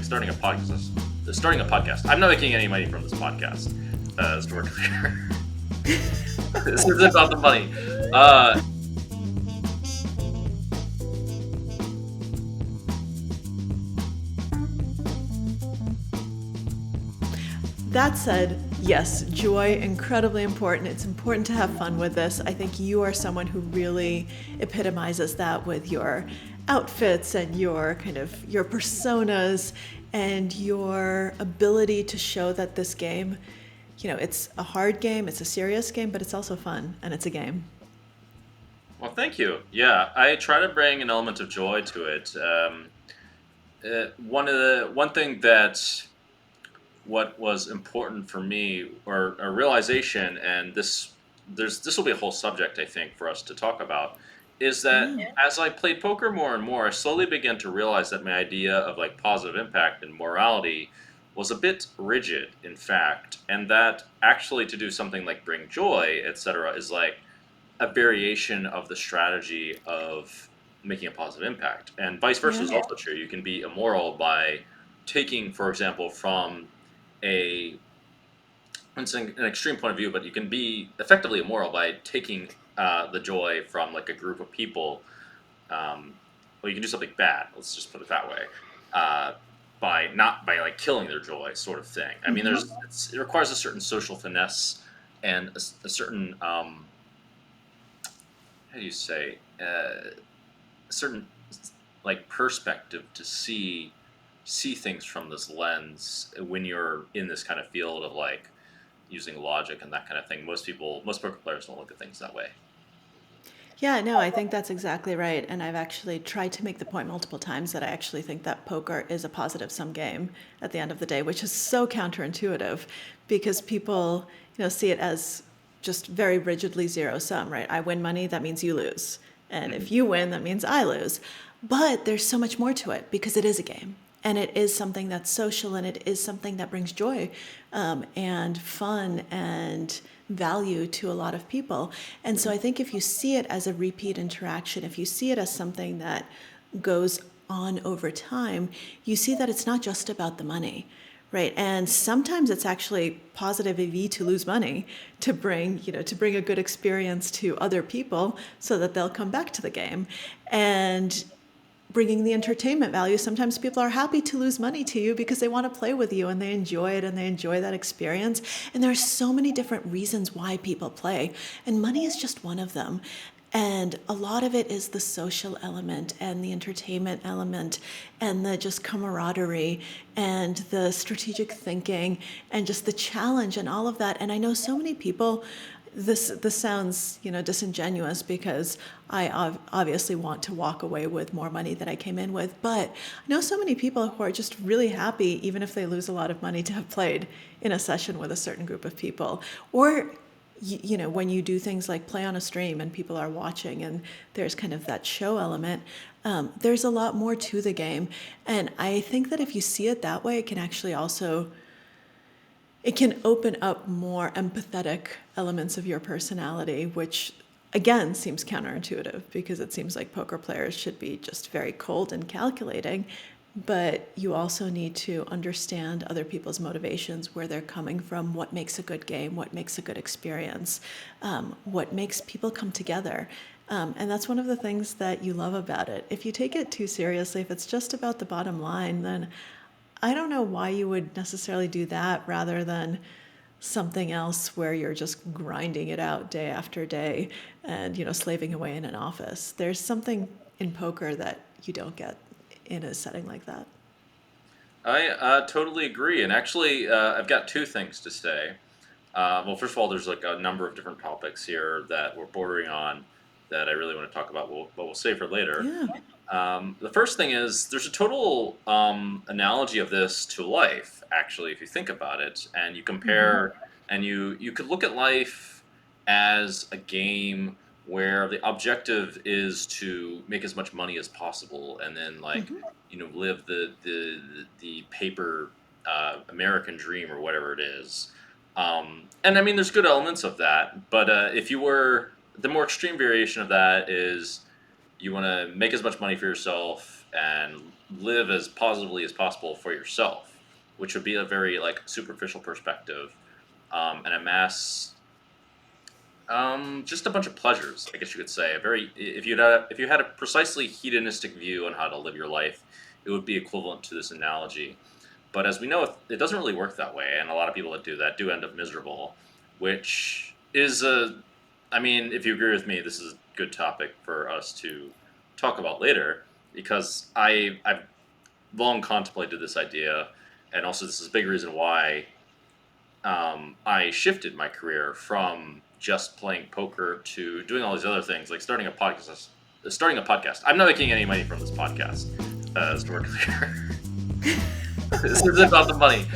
starting a podcast. I'm not making any money from this podcast. As we're clear. This is about the money. That said, yes, joy, incredibly important. It's important to have fun with this. I think you are someone who really epitomizes that with your outfits and your personas and your ability to show that this game, it's a hard game, it's a serious game, but it's also fun and it's a game. Well, thank you. Yeah, I try to bring an element of joy to it. One thing that what was important for me, or a realization, and this will be a whole subject I think for us to talk about, is that Yeah. as I played poker more and more, I slowly began to realize that my idea of like positive impact and morality was a bit rigid, in fact, and that actually to do something like bring joy, etc., is like a variation of the strategy of making a positive impact. And vice versa is Yeah. also true. You can be immoral by taking, for example, from a it's an extreme point of view, but you can be effectively immoral by taking the joy from like a group of people. Well, you can do something bad. Let's just put it that way. Uh, by not by like killing their joy, sort of thing. I mean, it requires a certain social finesse and a certain how do you say a certain like perspective to see things from this lens when you're in this kind of field of like using logic and that kind of thing. Most poker players don't look at things that way. Yeah, no, I think that's exactly right. And I've actually tried to make the point multiple times that I actually think that poker is a positive sum game at the end of the day, which is so counterintuitive because people, see it as just very rigidly zero sum, right? I win money, that means you lose. And if you win, that means I lose. But there's so much more to it because it is a game. And it is something that's social and it is something that brings joy and fun and value to a lot of people. And so I think if you see it as a repeat interaction, if you see it as something that goes on over time, you see that it's not just about the money. Right. And sometimes it's actually positive EV to lose money to bring a good experience to other people so that they'll come back to the game. And bringing the entertainment value. Sometimes people are happy to lose money to you because they want to play with you and they enjoy it and they enjoy that experience. And there are so many different reasons why people play, and money is just one of them. And a lot of it is the social element and the entertainment element and the just camaraderie and the strategic thinking and just the challenge and all of that. And I know so many people, this sounds disingenuous because I obviously want to walk away with more money than I came in with, but I know so many people who are just really happy, even if they lose a lot of money, to have played in a session with a certain group of people. Or when you do things like play on a stream and people are watching and there's kind of that show element, there's a lot more to the game. And I think that if you see it that way, it can open up more empathetic elements of your personality, which again seems counterintuitive because it seems like poker players should be just very cold and calculating. But you also need to understand other people's motivations, where they're coming from, what makes a good game, what makes a good experience, what makes people come together. And that's one of the things that you love about it. If you take it too seriously, if it's just about the bottom line, then I don't know why you would necessarily do that rather than something else where you're just grinding it out day after day and slaving away in an office. There's something in poker that you don't get in a setting like that. I totally agree, and actually, I've got two things to say. Well, first of all, there's like a number of different topics here that we're bordering on that I really want to talk about, but we'll save for later. Yeah. The first thing is there's a total analogy of this to life, actually, if you think about it, and you compare, and you could look at life as a game where the objective is to make as much money as possible, and then like live the paper American dream or whatever it is. And I mean, there's good elements of that, but if you were the more extreme variation of that is you want to make as much money for yourself and live as positively as possible for yourself, which would be a very like superficial perspective, and amass just a bunch of pleasures, I guess you could say. A very if you had a precisely hedonistic view on how to live your life, it would be equivalent to this analogy. But as we know, it doesn't really work that way, and a lot of people that do that do end up miserable, which is a. I mean, if you agree with me, this is a good topic for us to talk about later, because I've long contemplated this idea, and also this is a big reason why I shifted my career from just playing poker to doing all these other things, like starting a podcast. Starting a podcast. I'm not making any money from this podcast, as we're clear. This isn't about the money.